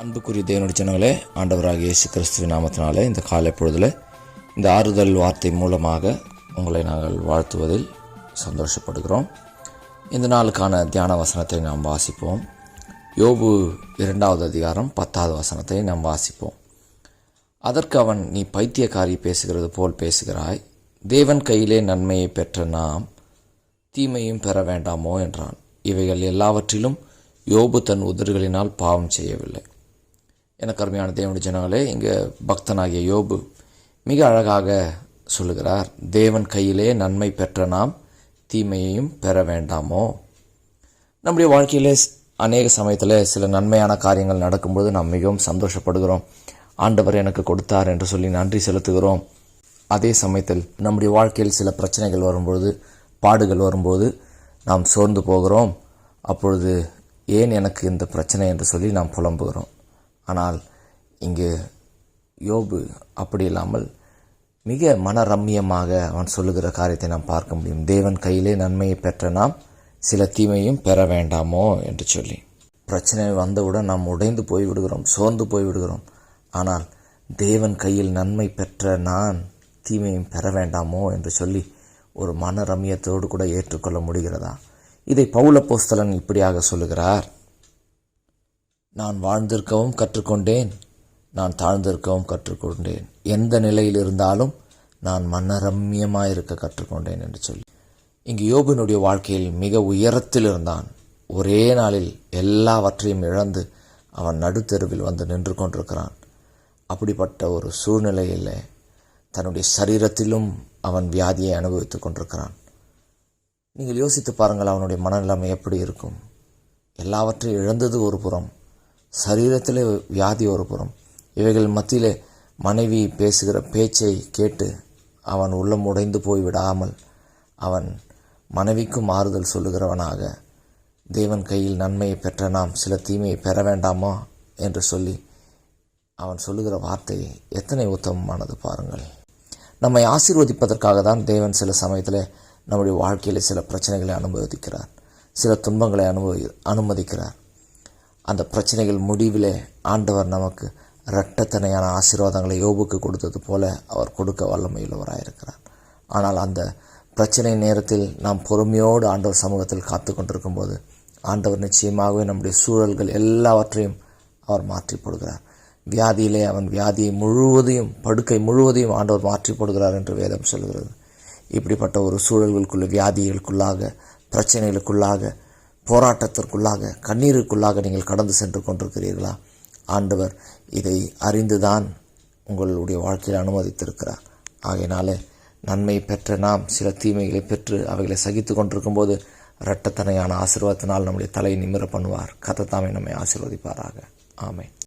அன்புக்குரிய தேவனுடைய ஜனங்களே, ஆண்டவராகிய இயேசு கிறிஸ்துவின் நாமத்தினாலே இந்த காலை பொழுதில் இந்த ஆறுதல் வார்த்தை மூலமாக உங்களை நாங்கள் வாழ்த்துவதில் சந்தோஷப்படுகிறோம். இந்த நாளுக்கான தியான வசனத்தை நாம் வாசிப்போம். யோபு 2வது அதிகாரம் 10வது வசனத்தை நாம் வாசிப்போம். அதற்கு அவன், நீ பைத்தியக்காரி பேசுகிறது போல் பேசுகிறாய். தேவன் கையிலே நன்மையை பெற்ற நாம் தீமையும் பெற வேண்டாமோ என்றான். இவைகள் எல்லாவற்றிலும் யோபு தன் உதடுகளினால் பாவம் செய்யவில்லை. எனக்கு அருமையான தேவனுடைய ஜனங்களே, இங்கே பக்தனாகிய யோபு மிக அழகாக சொல்லுகிறார், தேவன் கையிலே நன்மை பெற்ற நாம் தீமையையும் பெற வேண்டாமோ. நம்முடைய வாழ்க்கையிலே அநேக சமயத்தில் சில நன்மையான காரியங்கள் நடக்கும்போது நாம் மிகவும் சந்தோஷப்படுகிறோம். ஆண்டவர் எனக்கு கொடுத்தார் என்று சொல்லி நன்றி செலுத்துகிறோம். அதே சமயத்தில் நம்முடைய வாழ்க்கையில் சில பிரச்சனைகள் வரும்பொழுது, பாடுகள் வரும்போது நாம் சோர்ந்து போகிறோம். அப்பொழுது ஏன் எனக்கு இந்த பிரச்சனை என்று சொல்லி நாம் புலம்புகிறோம். ஆனால் இங்கு யோபு அப்படி இல்லாமல் மிக மனரம்யமாக அவன் சொல்லுகிற காரியத்தை நாம் பார்க்க முடியும். தேவன் கையிலே நன்மையை பெற்ற நாம் சில தீமையும் பெற வேண்டாமோ என்று சொல்லி. பிரச்சனை வந்தவுடன் நாம் உடைந்து போய்விடுகிறோம், சோர்ந்து போய்விடுகிறோம். ஆனால் தேவன் கையில் நன்மை பெற்ற நான் தீமையும் பெற வேண்டாமோ என்று சொல்லி ஒரு மனரம்யத்தோடு கூட ஏற்றுக்கொள்ள முடிகிறதா? இதை பவுல் அப்போஸ்தலன் இப்படியாக சொல்லுகிறார், நான் வாழ்ந்திருக்கவும் கற்றுக்கொண்டேன், நான் தாழ்ந்திருக்கவும் கற்றுக்கொண்டேன், எந்த நிலையில் இருந்தாலும் நான் மனரம்யமாயிருக்க கற்றுக்கொண்டேன் என்று சொல்லி. இங்கு யோபுனுடைய வாழ்க்கையில் மிக உயரத்தில் இருந்தான். ஒரே நாளில் எல்லாவற்றையும் இழந்து அவன் நடுத்தெருவில் வந்து நின்று கொண்டிருக்கிறான். அப்படிப்பட்ட ஒரு சூழ்நிலையில் தன்னுடைய சரீரத்திலும் அவன் வியாதியை அனுபவித்துக் கொண்டிருக்கிறான். நீங்கள் யோசித்து பாருங்கள், அவனுடைய மனநிலைமை எப்படி இருக்கும்? எல்லாவற்றையும் இழந்தது ஒரு புறம், சரீரத்திலே வியாதி ஒரு புறம். இவைகள் மத்தியிலே மனைவி பேசுகிற பேச்சை கேட்டு அவன் உள்ளம் உடைந்து போய்விடாமல் அவன் மனைவிக்கும் ஆறுதல் சொல்லுகிறவனாக, தேவன் கையில் நன்மையை பெற்ற நாம் சில தீமையை பெற வேண்டாமா என்று சொல்லி அவன் சொல்லுகிற வார்த்தை எத்தனை உத்தமமானது பாருங்கள். நம்மை ஆசீர்வதிப்பதற்காக தான் தேவன் சில சமயத்தில் நம்முடைய வாழ்க்கையில் சில பிரச்சனைகளை அனுமதிக்கிறார், சில துன்பங்களை அனுமதிக்கிறார். அந்த பிரச்சனைகள் முடிவிலே ஆண்டவர் நமக்கு இரட்டத்தனையான ஆசீர்வாதங்களை யோபுக்கு கொடுத்தது போல அவர் கொடுக்க வல்லமையுள்ளவராயிருக்கிறார். ஆனால் அந்த பிரச்சனை நேரத்தில் நாம் பொறுமையோடு ஆண்டவர் சமூகத்தில் காத்து கொண்டிருக்கும் போது ஆண்டவர் நிச்சயமாகவே நம்முடைய சூழல்கள் எல்லாவற்றையும் அவர் மாற்றி போடுகிறார். வியாதியிலே அவன் வியாதியை முழுவதையும், படுக்கை முழுவதையும் ஆண்டவர் மாற்றி போடுகிறார் என்று வேதம் சொல்கிறது. இப்படிப்பட்ட ஒரு சூழல்களுக்குள்ள, வியாதிகளுக்குள்ளாக, பிரச்சனைகளுக்குள்ளாக, போராட்டத்திற்குள்ளாக, கண்ணீருக்குள்ளாக நீங்கள் கடந்து சென்று கொண்டிருக்கிறீர்களா? ஆண்டவர் இதை அறிந்துதான் உங்களுடைய வாழ்க்கையில் அனுமதித்திருக்கிறார். ஆகையினாலே நன்மை பெற்ற நாம் சில தீமைகளை பெற்று அவைகளை சகித்து கொண்டிருக்கும் போது இரட்டத்தனையான ஆசீர்வாதத்தினால் நம்முடைய தலையை நிமிர பண்ணுவார். கர்த்தர் தாமே நம்மை ஆசீர்வதிப்பாராக. ஆமென்.